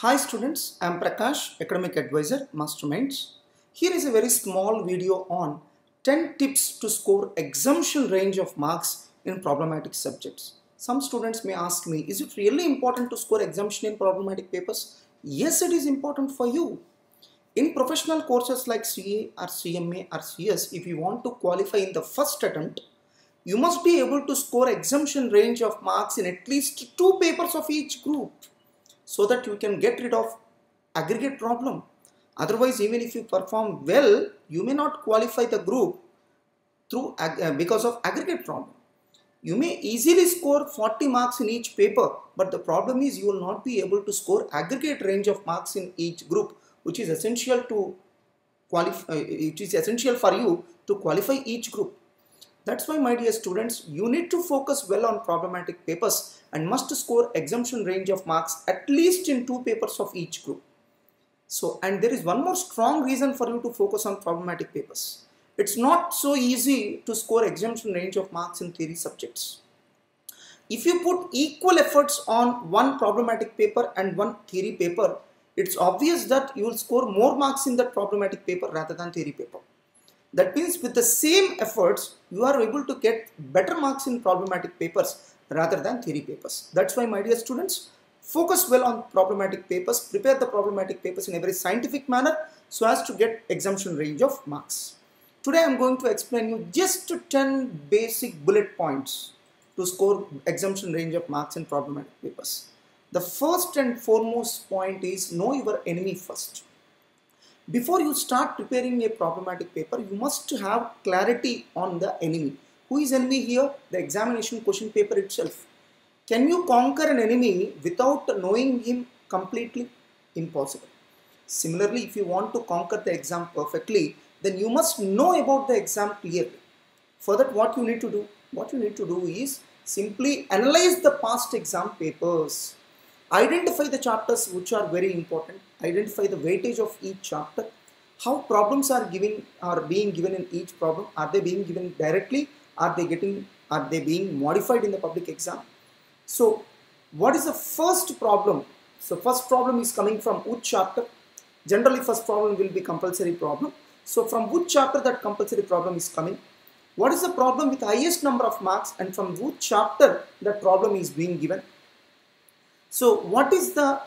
Hi students, I am Prakash, Academic Advisor, Masterminds. Here is a very small video on 10 tips to score exemption range of marks in problematic subjects. Some students may ask me, is it really important to score exemption in problematic papers? Yes, it is important for you. In professional courses like CA or CMA or CS, if you want to qualify in the first attempt, you must be able to score exemption range of marks in at least 2 papers of each group, so that you can get rid of aggregate problem. Otherwise, even if you perform well, you may not qualify the group through because of aggregate problem. You may easily score 40 marks in each paper, but the problem is you will not be able to score aggregate range of marks in each group, which is essential to qualify. It is essential for you to qualify each group. That's why, my dear students, you need to focus well on problematic papers and must score exemption range of marks at least in 2 papers of each group. So, and there is one more strong reason for you to focus on problematic papers. It's not so easy to score exemption range of marks in theory subjects. If you put equal efforts on one problematic paper and one theory paper, it's obvious that you will score more marks in that problematic paper rather than theory paper. That means with the same efforts, you are able to get better marks in problematic papers rather than theory papers. That's why, my dear students, focus well on problematic papers, prepare the problematic papers in a very scientific manner so as to get exemption range of marks. Today I am going to explain you just 10 basic bullet points to score exemption range of marks in problematic papers. The first and foremost point is know your enemy first. Before you start preparing a problematic paper, you must have clarity on the enemy. Who is enemy here? The examination question paper itself. Can you conquer an enemy without knowing him completely? Impossible. Similarly, if you want to conquer the exam perfectly, then you must know about the exam clearly. For that, what you need to do? What you need to do is simply analyze the past exam papers. Identify the chapters which are very important. Identify the weightage of each chapter. How problems are being given in each problem. Are they being given directly? Are they being modified in the public exam? So, what is the first problem? So, first problem is coming from which chapter? Generally, first problem will be compulsory problem. So, from which chapter that compulsory problem is coming? What is the problem with highest number of marks, and from which chapter that problem is being given? So, what is the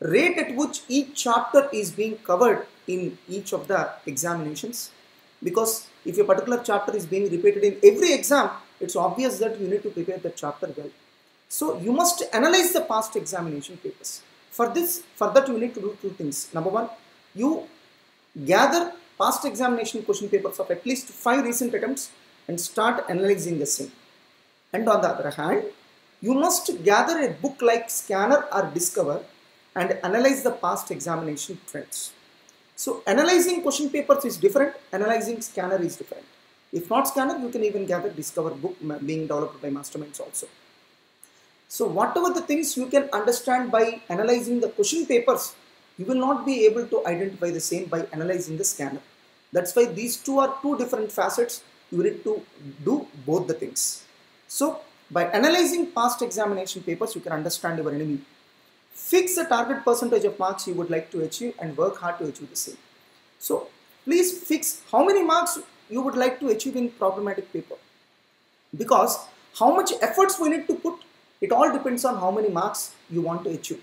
rate at which each chapter is being covered in each of the examinations? Because if a particular chapter is being repeated in every exam, it's obvious that you need to prepare the chapter well. So, you must analyze the past examination papers. For that you need to do 2 things. Number 1, you gather past examination question papers of at least 5 recent attempts and start analyzing the same. And on the other hand, you must gather a book like Scanner or Discover and analyze the past examination trends. So, analyzing question papers is different, analyzing Scanner is different. If not Scanner, you can even gather Discover book being developed by Masterminds also. So, whatever the things you can understand by analyzing the question papers, you will not be able to identify the same by analyzing the Scanner. That's why these two are 2 different facets. You need to do both the things. So, by analyzing past examination papers, you can understand your enemy. Fix the target percentage of marks you would like to achieve and work hard to achieve the same. So, please fix how many marks you would like to achieve in problematic paper. Because how much efforts we need to put, it all depends on how many marks you want to achieve.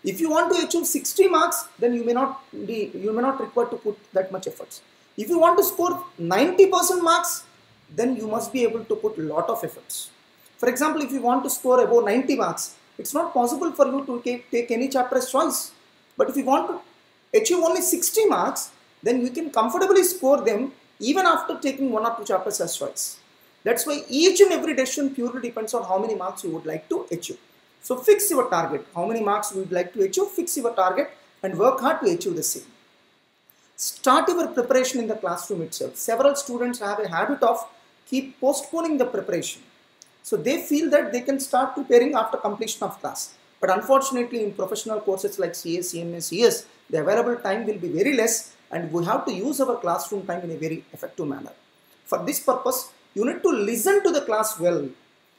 If you want to achieve 60 marks, then you may not require to put that much efforts. If you want to score 90% marks, then you must be able to put a lot of efforts. For example, if you want to score above 90 marks, it's not possible for you to take any chapter as choice. But if you want to achieve only 60 marks, then you can comfortably score them even after taking 1 or 2 chapters as choice. That's why each and every decision purely depends on how many marks you would like to achieve. So fix your target. How many marks you would like to achieve? Fix your target and work hard to achieve the same. Start your preparation in the classroom itself. Several students have a habit of keep postponing the preparation. So they feel that they can start preparing after completion of class. But unfortunately, in professional courses like CA, CMA, CS, the available time will be very less and we have to use our classroom time in a very effective manner. For this purpose, you need to listen to the class well.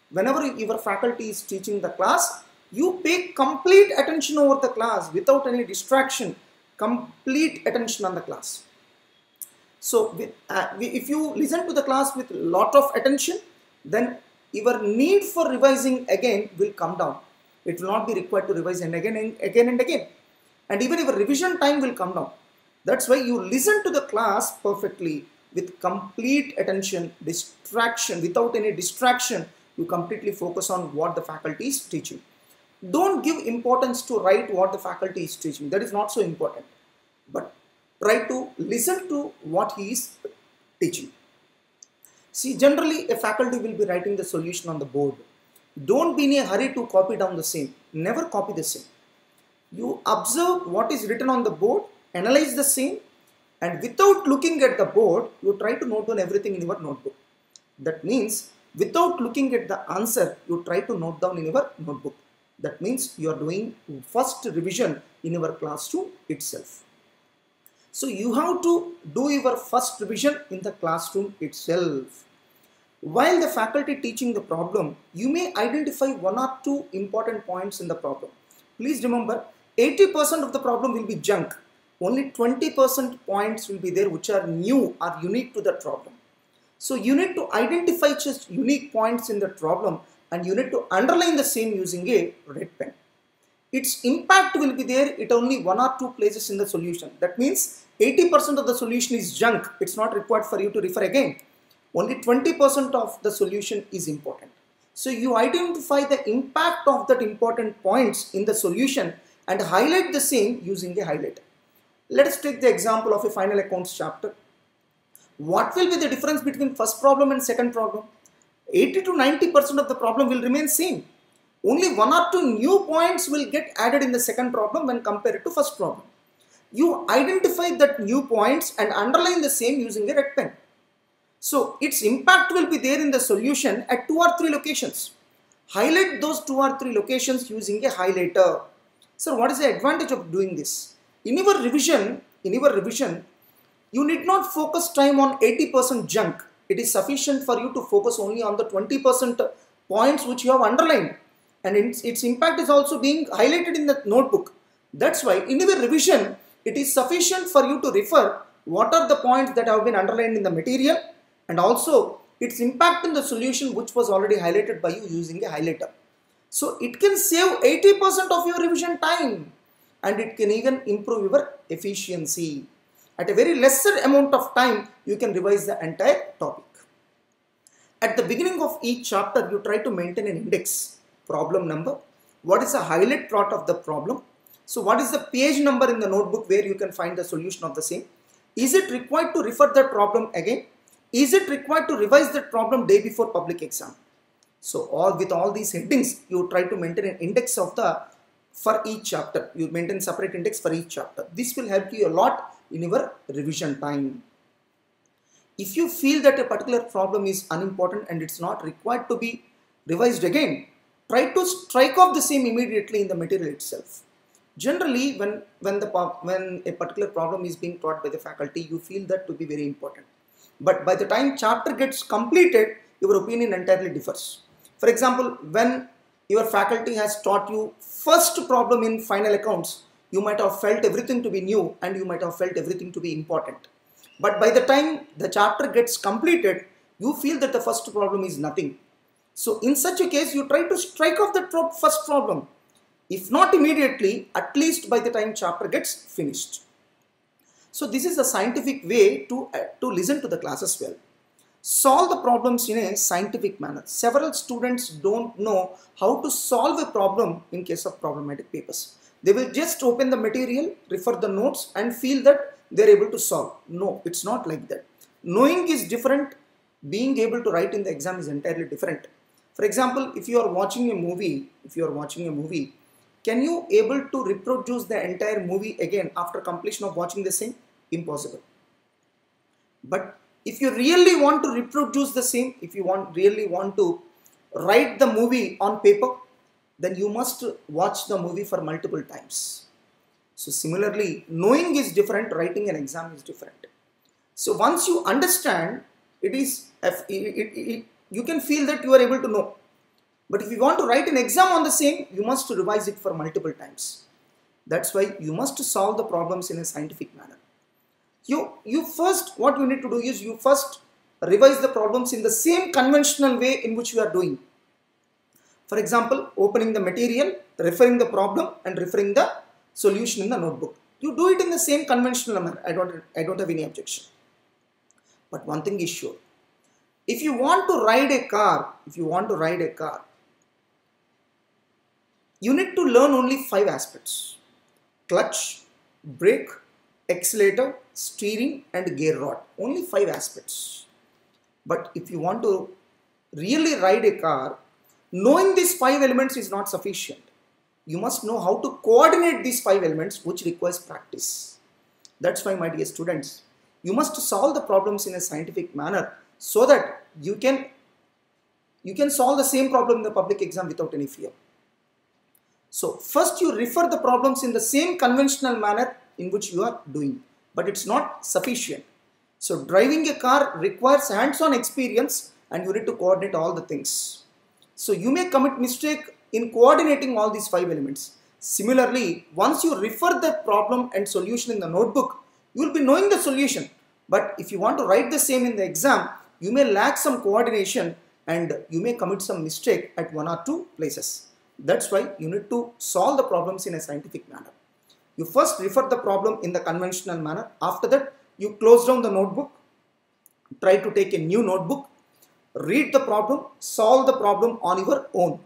Whenever your faculty is teaching the class, You pay complete attention over the class without any distraction, complete attention on the class. So if you listen to the class with lot of attention, then your need for revising again will come down. It will not be required to revise and again and again and again. And even your revision time will come down. That's why you listen to the class perfectly with complete attention, without any distraction. You completely focus on what the faculty is teaching. Don't give importance to write what the faculty is teaching. That is not so important. But try to listen to what he is teaching. See, generally a faculty will be writing the solution on the board. Don't be in a hurry to copy down the same. Never copy the same. You observe what is written on the board, analyze the same, and without looking at the board, you try to note down everything in your notebook. That means without looking at the answer, you try to note down in your notebook. That means you are doing first revision in your classroom itself. So you have to do your first revision in the classroom itself. While the faculty teaching the problem, you may identify one or two important points in the problem. Please remember, 80% of the problem will be junk. Only 20% points will be there which are new or unique to the problem. So you need to identify just unique points in the problem and you need to underline the same using a red pen. Its impact will be there at only one or two places in the solution. That means 80% of the solution is junk. It's not required for you to refer again. Only 20% of the solution is important. So you identify the impact of that important points in the solution and highlight the same using a highlighter. Let us take the example of a final accounts chapter. What will be the difference between first problem and second problem? 80 to 90% of the problem will remain same. Only one or two new points will get added in the second problem when compared to first problem. You identify that new points and underline the same using a red pen. So its impact will be there in the solution at 2 or 3 locations. Highlight those 2 or 3 locations using a highlighter. So what is the advantage of doing this? In your revision, you need not focus time on 80% junk. It is sufficient for you to focus only on the 20% points which you have underlined. And its impact is also being highlighted in the notebook. That's why in your revision, it is sufficient for you to refer what are the points that have been underlined in the material and also its impact in the solution which was already highlighted by you using a highlighter. So it can save 80% of your revision time and it can even improve your efficiency. At a very lesser amount of time, you can revise the entire topic. At the beginning of each chapter, you try to maintain an index. Problem number, what is the highlight plot of the problem? So what is the page number in the notebook where you can find the solution of the same? Is it required to refer that problem again? Is it required to revise that problem day before public exam? So with all these headings, you try to maintain an index for each chapter. You maintain separate index for each chapter. This will help you a lot in your revision time. If you feel that a particular problem is unimportant and it's not required to be revised again, try to strike off the same immediately in the material itself. Generally, when a particular problem is being taught by the faculty, you feel that to be very important. But by the time chapter gets completed, your opinion entirely differs. For example, when your faculty has taught you first problem in final accounts, you might have felt everything to be new and you might have felt everything to be important. But by the time the chapter gets completed, you feel that the first problem is nothing. So in such a case, you try to strike off the first problem. If not immediately, at least by the time chapter gets finished. So this is a scientific way to listen to the class as well. Solve the problems in a scientific manner. Several students don't know how to solve a problem in case of problematic papers. They will just open the material, refer the notes and feel that they are able to solve. No, it's not like that. Knowing is different. Being able to write in the exam is entirely different. For example, if you are watching a movie, can you able to reproduce the entire movie again after completion of watching the same? Impossible. But if you really want to reproduce the same, if you really want to write the movie on paper, then you must watch the movie for multiple times. So similarly, knowing is different, writing an exam is different. So once you understand, you can feel that you are able to know. But if you want to write an exam on the same, you must revise it for multiple times. That's why you must solve the problems in a scientific manner. You first, what you need to do is you first revise the problems in the same conventional way in which you are doing. For example, opening the material, referring the problem and referring the solution in the notebook. You do it in the same conventional manner. I don't have any objection. But one thing is sure. If you want to ride a car, you need to learn only 5 aspects: clutch, brake, accelerator, steering and gear rod. Only 5 aspects. But if you want to really ride a car, knowing these 5 elements is not sufficient. You must know how to coordinate these 5 elements, which requires practice. That's why, my dear students, you must solve the problems in a scientific manner so that you can solve the same problem in the public exam without any fear. So first you refer the problems in the same conventional manner in which you are doing, but it's not sufficient. So driving a car requires hands-on experience and you need to coordinate all the things. So you may commit mistake in coordinating all these 5 elements. Similarly, once you refer the problem and solution in the notebook, you will be knowing the solution. But if you want to write the same in the exam, you may lack some coordination and you may commit some mistake at 1 or 2 places. That's why you need to solve the problems in a scientific manner. You first refer the problem in the conventional manner. After that, you close down the notebook, try to take a new notebook, read the problem, solve the problem on your own.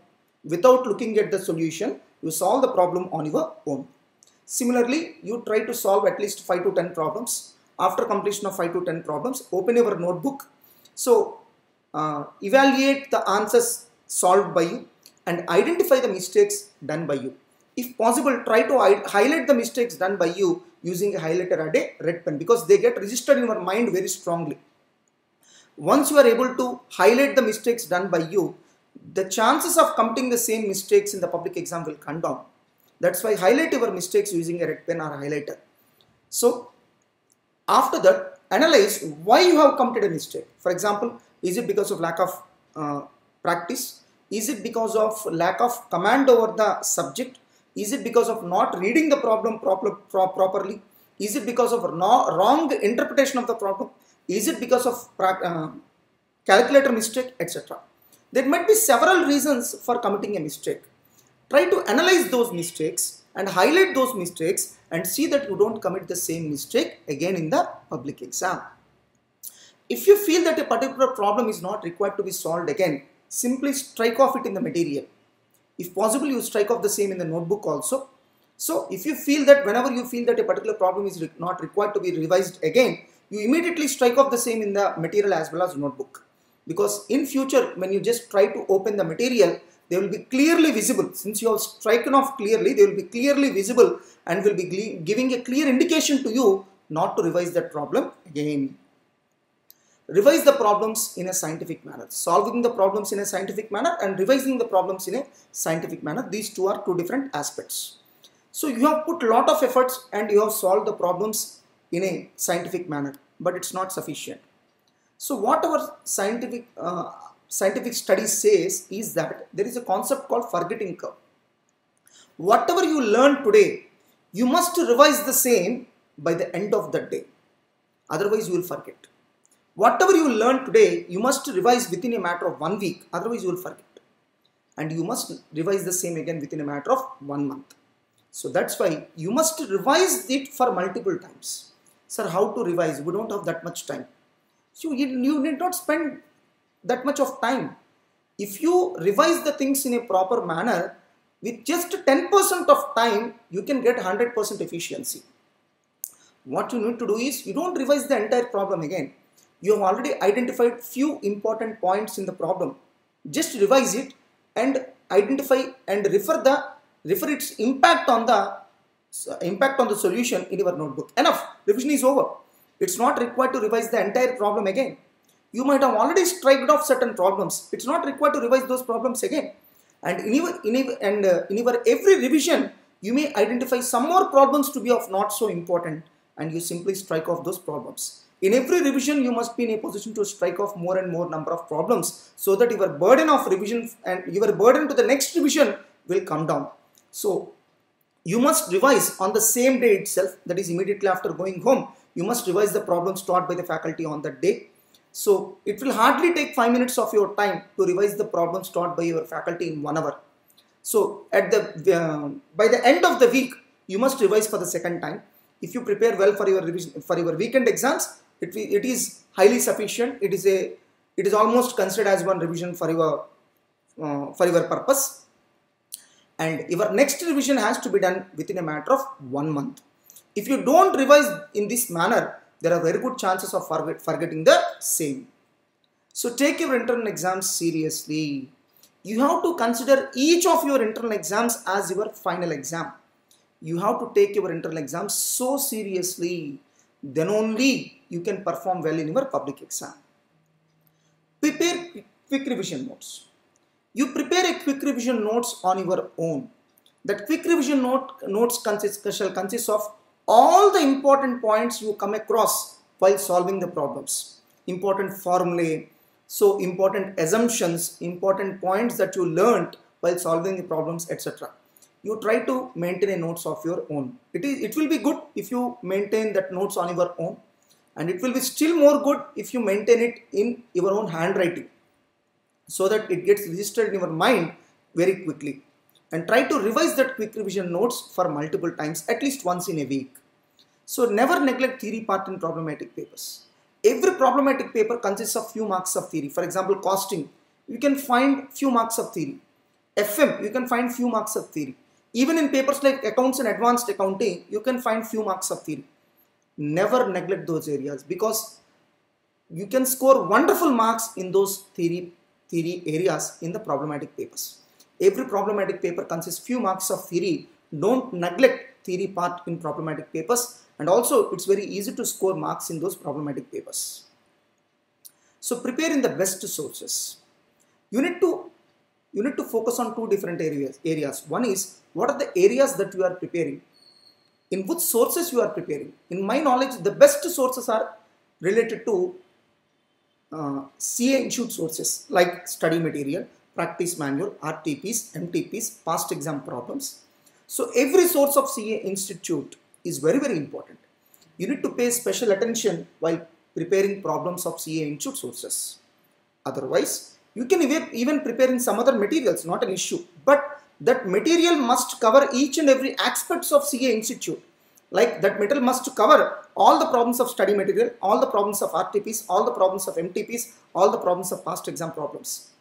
Without looking at the solution, you solve the problem on your own. Similarly, you try to solve at least 5 to 10 problems. After completion of 5 to 10 problems, open your notebook. So, evaluate the answers solved by you and identify the mistakes done by you. If possible, try to highlight the mistakes done by you using a highlighter and a red pen, because they get registered in your mind very strongly. Once you are able to highlight the mistakes done by you, the chances of committing the same mistakes in the public exam will come down. That's why highlight your mistakes using a red pen or a highlighter. So after that, analyze why you have committed a mistake. For example, is it because of lack of practice? Is it because of lack of command over the subject? Is it because of not reading the problem properly? Is it because of wrong interpretation of the problem? Is it because of calculator mistake, etc.? There might be several reasons for committing a mistake. Try to analyze those mistakes and highlight those mistakes and see that you don't commit the same mistake again in the public exam. If you feel that a particular problem is not required to be solved again, simply strike off it in the material. If possible, you strike off the same in the notebook also. So if you feel that whenever you feel that a particular problem is not required to be revised again, you immediately strike off the same in the material as well as notebook. Because in future, when you just try to open the material, they will be clearly visible. Since you have striken off clearly, they will be clearly visible and will be giving a clear indication to you not to revise that problem again. Revise the problems in a scientific manner. Solving the problems in a scientific manner and revising the problems in a scientific manner. These two are 2 different aspects. So you have put a lot of efforts and you have solved the problems in a scientific manner, but it's not sufficient. So what our scientific study says is that there is a concept called forgetting curve. Whatever you learn today, you must revise the same by the end of the day. Otherwise you will forget. Whatever you learn today, you must revise within a matter of 1 week. Otherwise you will forget. And you must revise the same again within a matter of 1 month. So that's why you must revise it for multiple times. Sir, how to revise? We don't have that much time. So you need not spend that much of time. If you revise the things in a proper manner, with just 10% of time, you can get 100% efficiency. What you need to do is, you don't revise the entire problem again. You have already identified few important points in the problem. Just revise it and identify and refer its impact on the solution in your notebook. Enough. Revision is over. It's not required to revise the entire problem again. You might have already struck off certain problems. It's not required to revise those problems again. And in your every revision, you may identify some more problems to be of not so important, and you simply strike off those problems. In every revision, you must be in a position to strike off more and more number of problems so that your burden of revision and your burden to the next revision will come down. So you must revise on the same day itself, that is immediately after going home. You must revise the problems taught by the faculty on that day. So it will hardly take 5 minutes of your time to revise the problems taught by your faculty in 1 hour. So at by the end of the week, you must revise for the second time. If you prepare well for your revision, for your weekend exams, it is highly sufficient. It is almost considered as one revision for your purpose. And your next revision has to be done within a matter of 1 month. If you don't revise in this manner, there are very good chances of forgetting the same. So take your internal exams seriously. You have to consider each of your internal exams as your final exam. You have to take your internal exams so seriously. Then only you can perform well in your public exam. Prepare quick revision notes. You prepare a quick revision notes on your own. That quick revision notes shall consist of all the important points you come across while solving the problems. Important formulae, so important assumptions, important points that you learned while solving the problems, etc. You try to maintain a notes of your own. It will be good if you maintain that notes on your own, and it will be still more good if you maintain it in your own handwriting, so that it gets registered in your mind very quickly. And try to revise that quick revision notes for multiple times, at least once in a week. So never neglect theory part in problematic papers. Every problematic paper consists of few marks of theory. For example, costing, you can find few marks of theory. FM, you can find few marks of theory. Even in papers like accounts and advanced accounting, you can find few marks of theory. Never neglect those areas, because you can score wonderful marks in those theory areas in the problematic papers. Every problematic paper consists few marks of theory. Don't neglect theory part in problematic papers, and also it's very easy to score marks in those problematic papers. So prepare in the best sources. You need to focus on two different areas. One is, what are the areas that you are preparing? In which sources you are preparing? In my knowledge, the best sources are related to CA Institute sources like study material, practice manual, RTPs, MTPs, past exam problems. So every source of CA Institute is very, very important. You need to pay special attention while preparing problems of CA Institute sources. Otherwise, you can even prepare in some other materials, not an issue. But that material must cover each and every aspects of CA Institute. Like that material must cover all the problems of study material, all the problems of RTPs, all the problems of MTPs, all the problems of past exam problems.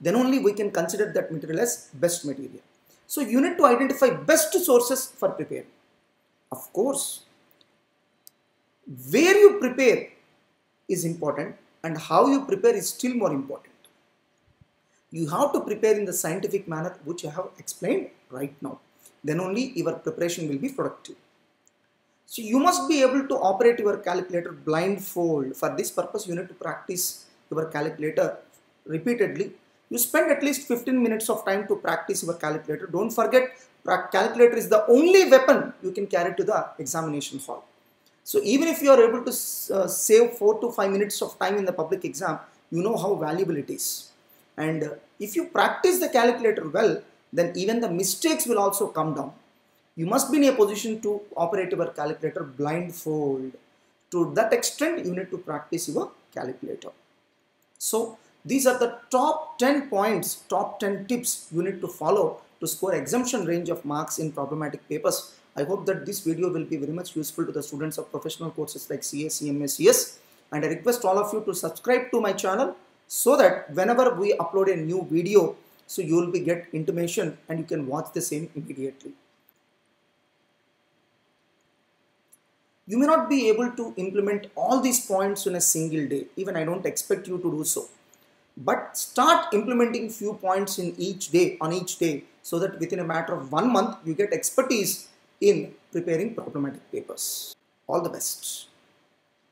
Then only we can consider that material as best material. So you need to identify best sources for preparing. Of course, where you prepare is important, and how you prepare is still more important. You have to prepare in the scientific manner which I have explained right now. Then only your preparation will be productive. So you must be able to operate your calculator blindfold. For this purpose, you need to practice your calculator repeatedly. You spend at least 15 minutes of time to practice your calculator. Don't forget, calculator is the only weapon you can carry to the examination hall. So even if you are able to save 4 to 5 minutes of time in the public exam, you know how valuable it is. And if you practice the calculator well, then even the mistakes will also come down. You must be in a position to operate your calculator blindfold. To that extent, you need to practice your calculator. So these are the top 10 points, top 10 tips you need to follow to score exemption range of marks in problematic papers. I hope that this video will be very much useful to the students of professional courses like CA, CMA, CS. And I request all of you to subscribe to my channel so that whenever we upload a new video, so you will get intimation and you can watch the same immediately. You may not be able to implement all these points in a single day. Even I don't expect you to do so. But start implementing few points in each day, on each day, so that within a matter of 1 month, you get expertise in preparing problematic papers. All the best.